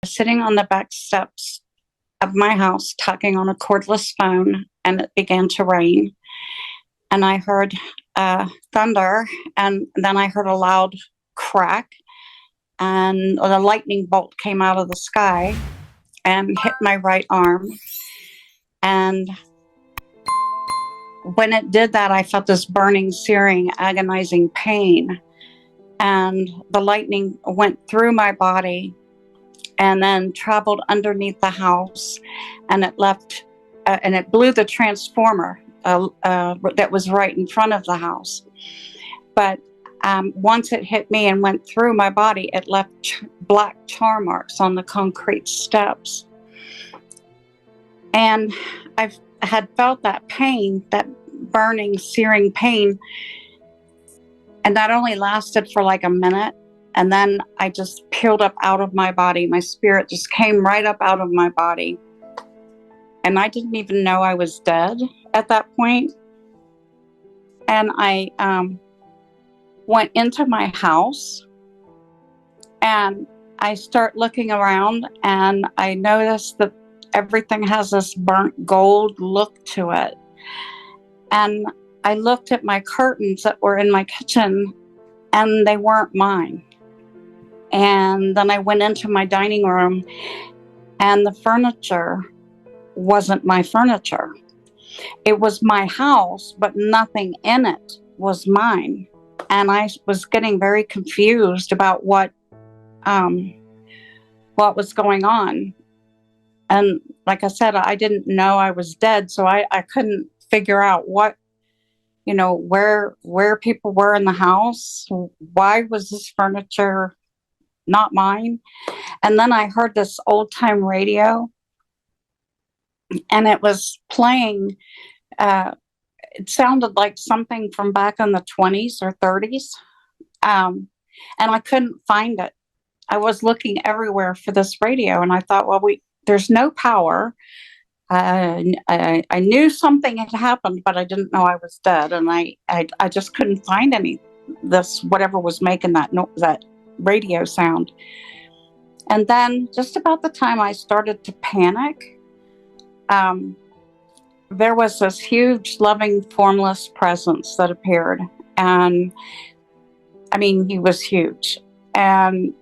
sitting on the back steps of my house talking on a cordless phone, and it began to rain. And I heard thunder, and then I heard a loud crack, and a lightning bolt came out of the sky and hit my right arm. And when it did that, I felt this burning, searing, agonizing pain. And the lightning went through my body and then traveled underneath the house, and it left, and it blew the transformer that was right in front of the house. But once it hit me and went through my body, it left black char marks on the concrete steps. And I had felt that pain, that burning, searing pain, and that only lasted for like a minute. And then I just peeled up out of my body. My spirit just came right up out of my body. And I didn't even know I was dead at that point. And I went into my house, and I start looking around, and I noticed that everything has this burnt gold look to it. And I looked at my curtains that were in my kitchen, and they weren't mine. And then I went into my dining room, and the furniture wasn't my furniture. It was my house, but nothing in it was mine. And I was getting very confused about what was going on. And like I said, I didn't know I was dead, so I couldn't figure out what, where people were in the house. Why was this furniture not mine? And then I heard this old time radio, and it was playing, it sounded like something from back in the 20s or 30s. And I couldn't find it. I was looking everywhere for this radio, and I thought, well, there's no power. I knew something had happened, but I didn't know I was dead. And I just couldn't find whatever was making that radio sound. And then just about the time I started to panic, there was this huge, loving, formless presence that appeared. And I mean, he was huge. And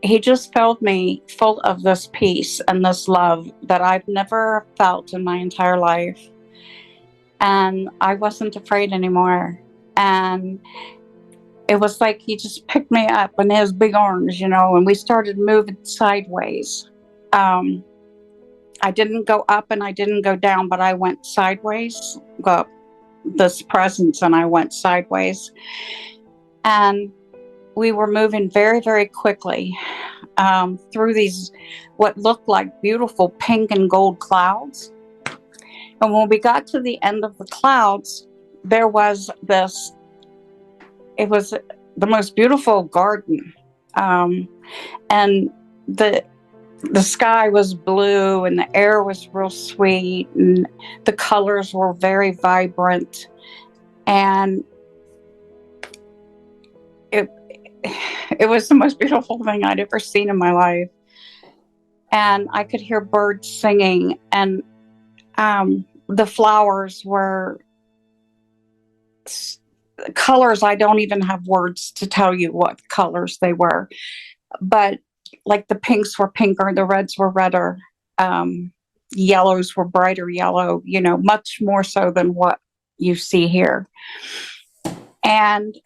he just filled me full of this peace and this love that I've never felt in my entire life. And I wasn't afraid anymore. And it was like he just picked me up in his big arms, and we started moving sideways. I didn't go up and I didn't go down, but I went sideways. This presence, and I went sideways. And we were moving very, very quickly through these, what looked like beautiful pink and gold clouds. And when we got to the end of the clouds, there was it was the most beautiful garden. And the sky was blue, and the air was real sweet, and the colors were very vibrant. And it was the most beautiful thing I'd ever seen in my life. And I could hear birds singing, and the flowers were colors. I don't even have words to tell you what colors they were, but like the pinks were pinker, the reds were redder, yellows were brighter yellow, much more so than what you see here. And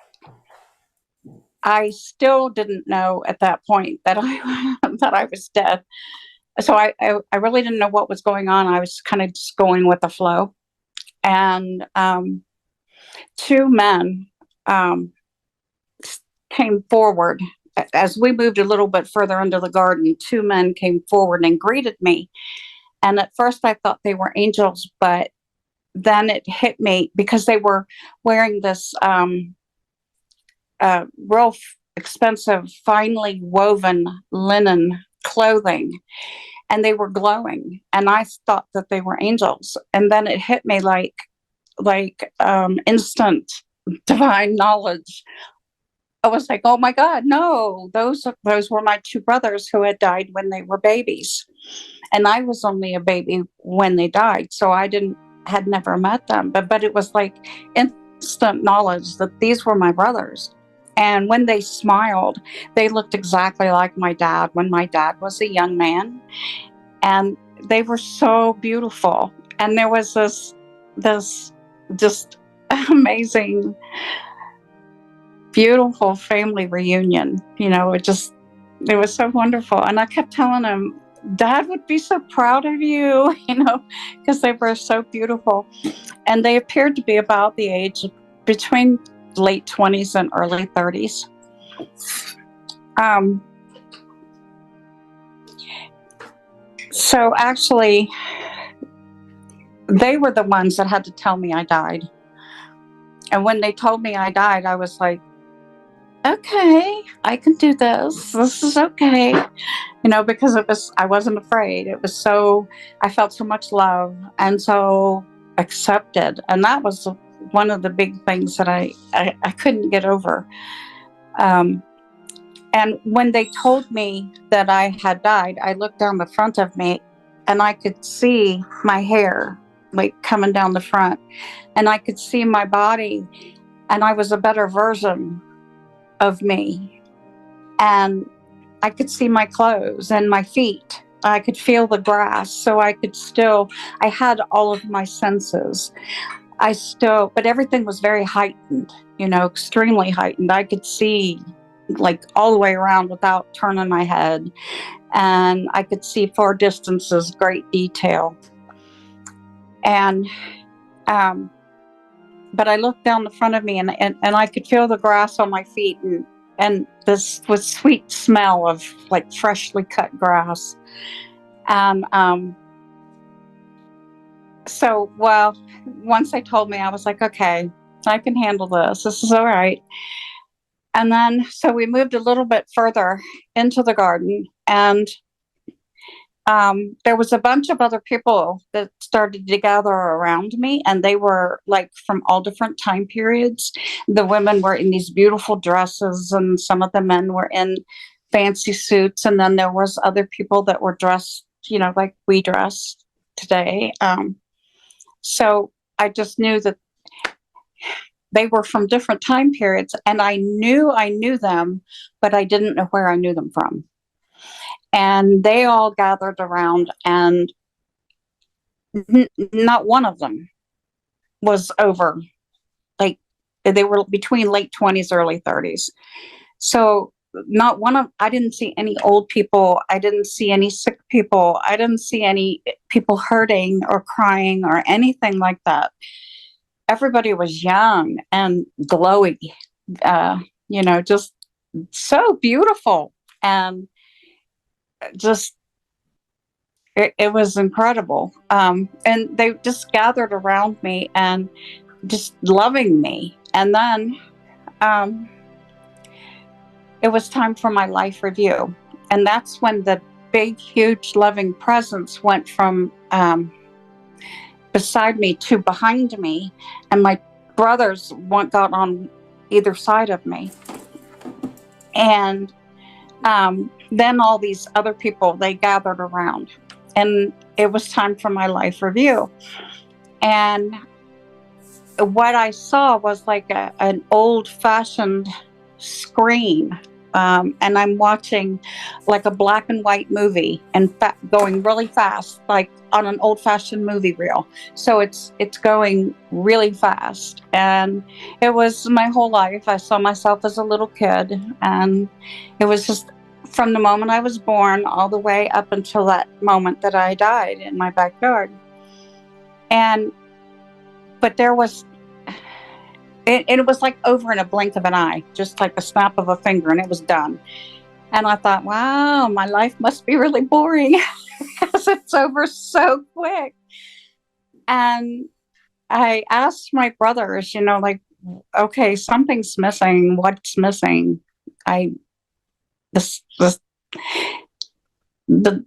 I still didn't know at that point that I was dead. So I really didn't know what was going on. I was kind of just going with the flow. And two men came forward. As we moved a little bit further into the garden, two men came forward and greeted me. And at first I thought they were angels, but then it hit me because they were wearing this real expensive, finely woven linen clothing, and they were glowing. And I thought that they were angels. And then it hit me like instant divine knowledge. I was like, oh my God, no, those were my two brothers who had died when they were babies. And I was only a baby when they died. So I had never met them, but it was like instant knowledge that these were my brothers. And when they smiled, they looked exactly like my dad when my dad was a young man. And they were so beautiful. And there was this just amazing, beautiful family reunion. It was so wonderful. And I kept telling him, Dad would be so proud of you, because they were so beautiful. And they appeared to be about the age of between late 20s and early 30s. So actually, they were the ones that had to tell me I died. And when they told me I died, I was like, okay, I can do this. This is okay. Because I wasn't afraid. I felt so much love and so accepted. And that was one of the big things that I couldn't get over. And when they told me that I had died, I looked down the front of me and I could see my hair like coming down the front, and I could see my body, and I was a better version of me. And I could see my clothes and my feet. I could feel the grass. So I had all of my senses. But everything was very heightened, extremely heightened. I could see like all the way around without turning my head. And I could see far distances, great detail. And, but I looked down the front of me and I could feel the grass on my feet and this was sweet smell of like freshly cut grass. And, so, well, once they told me, I was like, okay, I can handle this. This is all right. And then, so we moved a little bit further into the garden, and there was a bunch of other people that started to gather around me, and they were like from all different time periods. The women were in these beautiful dresses, and some of the men were in fancy suits. And then there was other people that were dressed, like we dress today. So I just knew that they were from different time periods, and I knew them, but I didn't know where I knew them from. And they all gathered around, and not one of them was over, like, they were between late 20s, early 30s. So I didn't see any old people. I didn't see any sick people. I didn't see any people hurting or crying or anything like that. Everybody was young and glowy, just so beautiful. And just, it was incredible. And they just gathered around me and just loving me. And then it was time for my life review. And that's when the big, huge, loving presence went from beside me to behind me. And my brothers got on either side of me. And then all these other people, they gathered around. And it was time for my life review. And what I saw was like an old-fashioned screen. And I'm watching like a black and white movie and going really fast, like on an old-fashioned movie reel. So it's going really fast. And it was my whole life. I saw myself as a little kid, and it was just from the moment I was born all the way up until that moment that I died in my backyard. But there was, it was like over in a blink of an eye, just like a snap of a finger, and it was done. And I thought, wow, my life must be really boring because it's over so quick. And I asked my brothers, like, okay, something's missing. What's missing?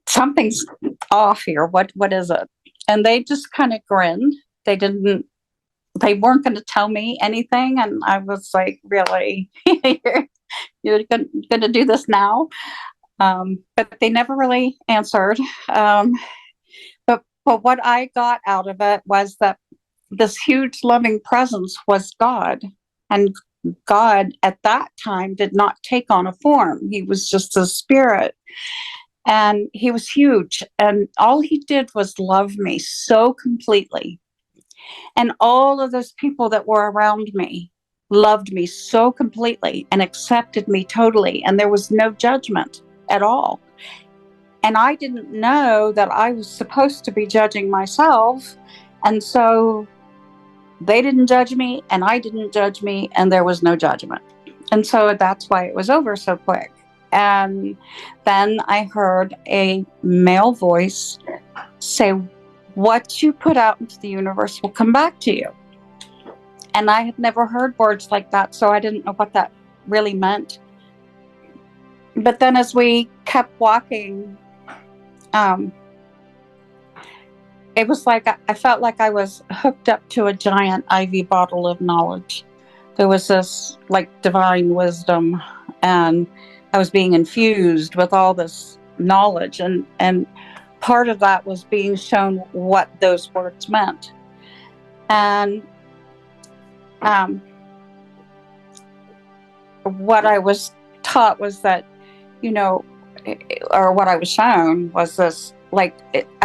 Something's off here. What is it? And they just kind of grinned. They weren't going to tell me anything. And I was like, really? You're going to do this now? But they never really answered. But what I got out of it was that this huge loving presence was God. And God at that time did not take on a form. He was just a spirit. And he was huge. And all he did was love me so completely. And all of those people that were around me loved me so completely and accepted me totally. And there was no judgment at all. And I didn't know that I was supposed to be judging myself. And so they didn't judge me and I didn't judge me, and there was no judgment. And so that's why it was over so quick. And then I heard a male voice say, what you put out into the universe will come back to you. And I had never heard words like that, so I didn't know what that really meant. But then as we kept walking, it was like I felt like I was hooked up to a giant IV bottle of knowledge. There was this like divine wisdom, and I was being infused with all this knowledge, and part of that was being shown what those words meant. And what I was taught was that, or what I was shown was this, I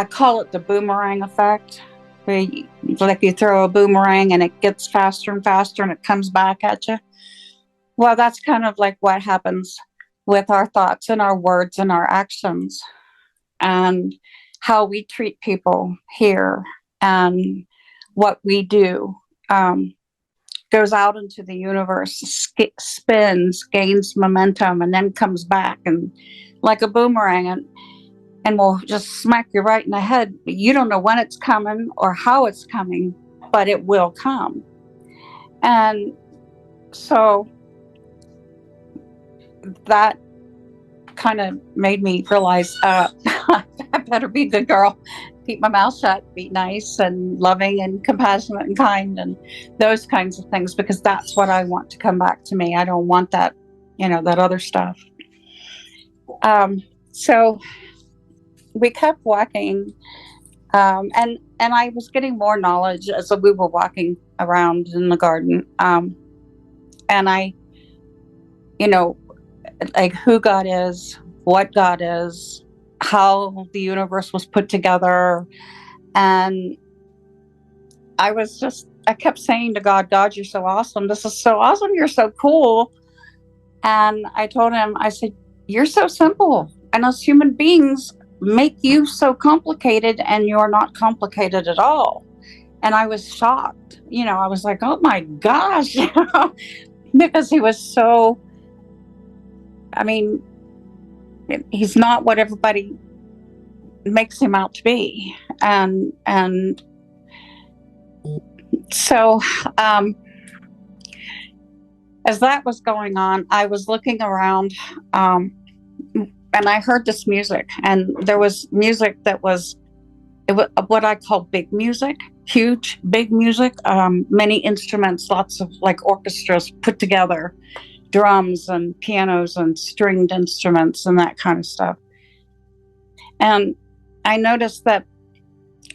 call it the boomerang effect, where you throw a boomerang and it gets faster and faster and it comes back at you. Well, that's kind of like what happens with our thoughts and our words and our actions, and how we treat people here, and what we do goes out into the universe, spins, gains momentum, and then comes back and like a boomerang, and will just smack you right in the head. You don't know when it's coming or how it's coming, but it will come. And so that kind of made me realize I better be a good girl, keep my mouth shut, be nice and loving and compassionate and kind and those kinds of things, because that's what I want to come back to me. I don't want that, that other stuff. So we kept walking, and I was getting more knowledge as we were walking around in the garden. And I, like who God is, what God is, how the universe was put together. And I kept saying to God, you're so awesome. This is so awesome. You're so cool. And I told him, I said, you're so simple. And us human beings make you so complicated, and you're not complicated at all. And I was shocked. I was like, oh my gosh, because he was so, he's not what everybody makes him out to be. And so as that was going on, I was looking around, and I heard this music, and there was music that was what I call big music, huge, big music, many instruments, lots of like orchestras put together, drums and pianos and stringed instruments and that kind of stuff. And I noticed that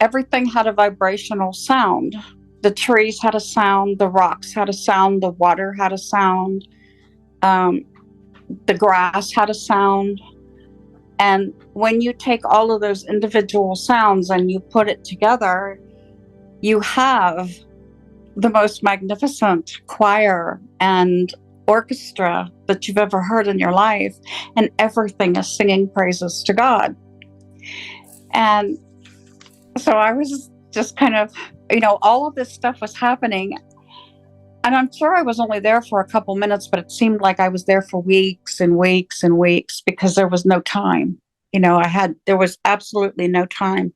everything had a vibrational sound. The trees had a sound, the rocks had a sound, the water had a sound, the grass had a sound. And when you take all of those individual sounds and you put it together, you have the most magnificent choir and orchestra that you've ever heard in your life, and everything is singing praises to God. And so I was just kind of, all of this stuff was happening, and I'm sure I was only there for a couple minutes, but it seemed like I was there for weeks and weeks and weeks, because there was no time. There was absolutely no time.